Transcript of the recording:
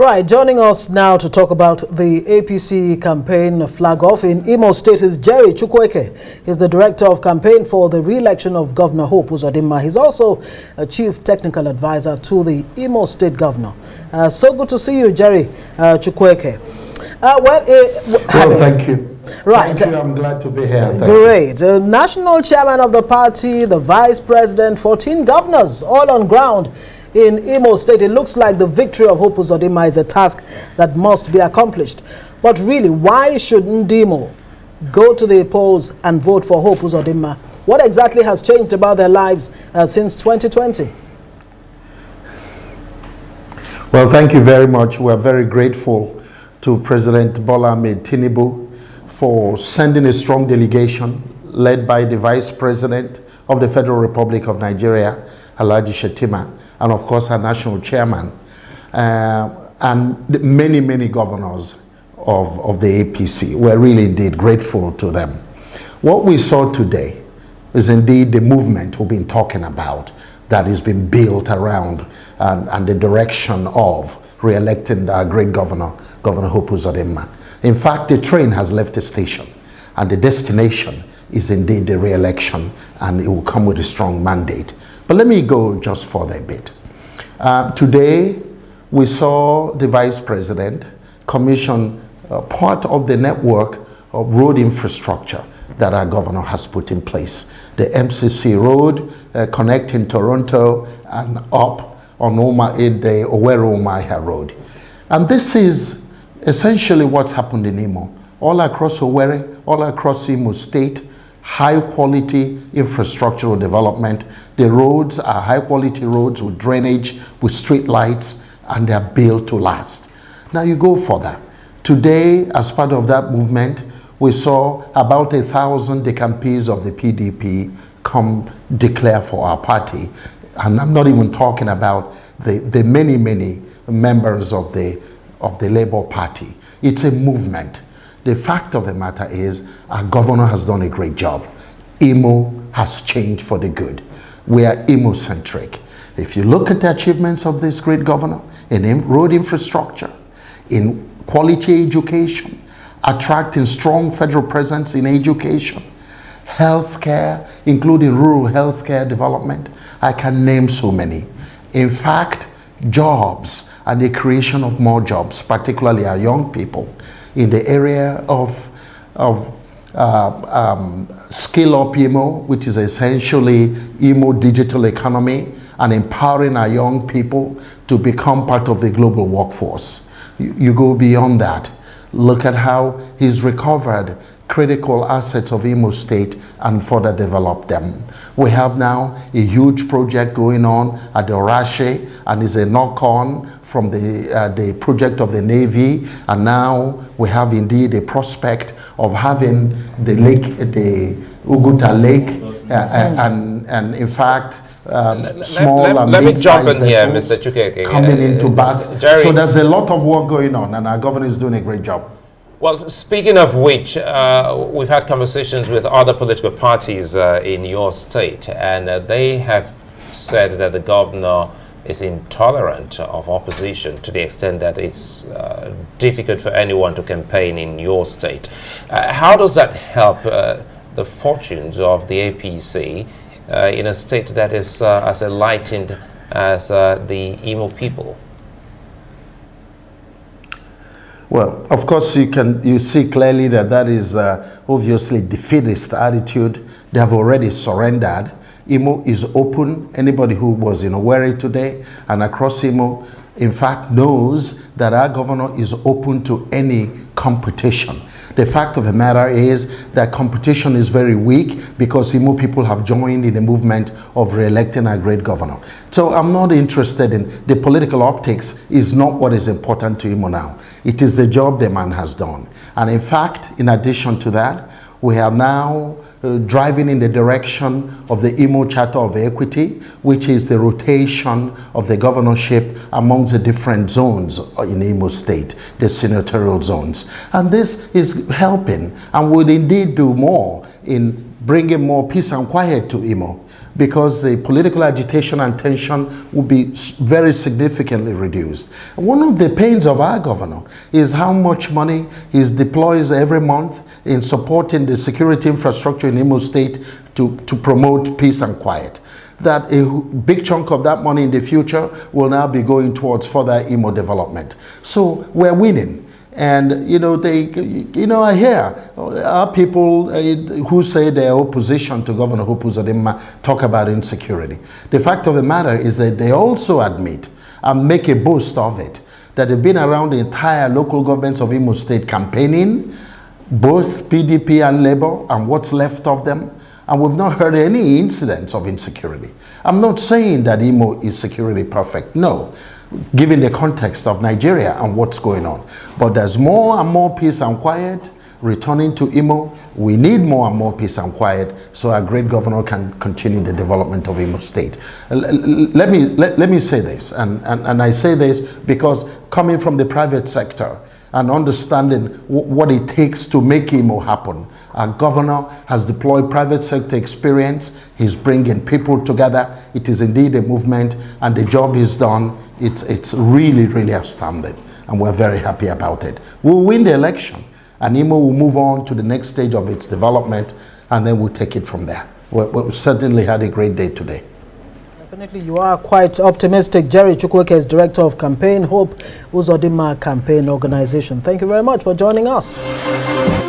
Right, joining us now to talk about the APC campaign flag off in Imo State is Jerry Chukwueke. He's the director of campaign for the re-election of Governor Hope Uzodinma. He's also a chief technical advisor to the Imo State governor. So good to see you, Jerry Chukwueke. Thank you. Right. Thank you. I'm glad to be here. Great. National chairman of the party, the vice president, 14 governors, all on ground in Imo State. It looks like the victory of Hope Uzodinma is a task that must be accomplished. But really, why should Ndimo go to the polls and vote for Hope Uzodinma? What exactly has changed about their lives since 2020? Well, thank you very much. We are very grateful to President Bola Ahmed Tinubu for sending a strong delegation led by the Vice President of the Federal Republic of Nigeria, Alhaji Shettima, and of course our national chairman, and many, many governors of the APC. We're really indeed grateful to them. What we saw today is indeed the movement we've been talking about that has been built around and the direction of re-electing our great governor, Governor Hope Uzodinma. In fact, the train has left the station and the destination is indeed the re-election, and it will come with a strong mandate. But let me go just further a bit. Today, we saw the Vice President commission part of the network of road infrastructure that our governor has put in place. The MCC road connecting Toronto and up on the Owerri-Umuahia road. And this is essentially what's happened in Imo. All across Owerri, all across Imo State, high quality infrastructural development. The roads are high quality roads with drainage, with street lights, and they are built to last. Now you go further. Today, as part of that movement, we saw about 1,000 decampees of the PDP come declare for our party. And I'm not even talking about the many, many members of the Labour Party. It's a movement. The fact of the matter is our governor has done a great job. Imo has changed for the good. We are Imo-centric. If you look at the achievements of this great governor in road infrastructure, in quality education, attracting strong federal presence in education, healthcare, including rural healthcare development, I can name so many. In fact, jobs and the creation of more jobs, particularly our young people, in the area of Skill Up Imo, which is essentially Imo digital economy, and empowering our young people to become part of the global workforce. You go beyond that. Look at how he's recovered critical assets of Imo State and further developed them. We have now a huge project going on at the Orashi, and is a knock-on from the project of the Navy, and now we have indeed a prospect of having the lake, the Uguta Lake, and in fact, small and let me jump in here, vessels Mr. Chukwueke, coming into Bath. Jerry, so there's a lot of work going on, and our governor is doing a great job. Well, speaking of which, we've had conversations with other political parties in your state, and they have said that the governor is intolerant of opposition to the extent that it's difficult for anyone to campaign in your state. How does that help the fortunes of the APC in a state that is as enlightened as the Imo people? Well, of course, you see clearly that is obviously defeatist attitude. They have already surrendered. Imo is open. Anybody who was in Owerri today and across Imo, in fact, knows that our governor is open to any competition. The fact of the matter is that competition is very weak because Imo people have joined in the movement of re-electing our great governor. So I'm not interested in the political optics. Is not what is important to Imo now. It is the job the man has done. And in fact, in addition to that, we are now driving in the direction of the Imo Charter of Equity, which is the rotation of the governorship amongst the different zones in Imo State, the senatorial zones. And this is helping and will indeed do more in bringing more peace and quiet to Imo, because the political agitation and tension will be very significantly reduced. One of the pains of our governor is how much money he deploys every month in supporting the security infrastructure in Imo State to promote peace and quiet. That a big chunk of that money in the future will now be going towards further Imo development. So we're winning. And, I hear our people who say they're opposition to Governor Uzodinma talk about insecurity. The fact of the matter is that they also admit and make a boast of it, that they've been around the entire local governments of Imo State campaigning, both PDP and Labour, and what's left of them, and we've not heard any incidents of insecurity. I'm not saying that Imo is security perfect, no, given the context of Nigeria and what's going on. But there's more and more peace and quiet returning to Imo. We need more and more peace and quiet so our great governor can continue the development of Imo State. Let me say this, and I say this because coming from the private sector and understanding what it takes to make Imo happen, our governor has deployed private sector experience. He's bringing people together. It is indeed a movement, and the job is done. It's really, really outstanding, and we're very happy about it. We'll win the election, and Imo will move on to the next stage of its development, and then we'll take it from there. We certainly had a great day today. Definitely, you are quite optimistic. Jerry Chukwueke is Director of Campaign Hope, Uzodinma Campaign Organization. Thank you very much for joining us.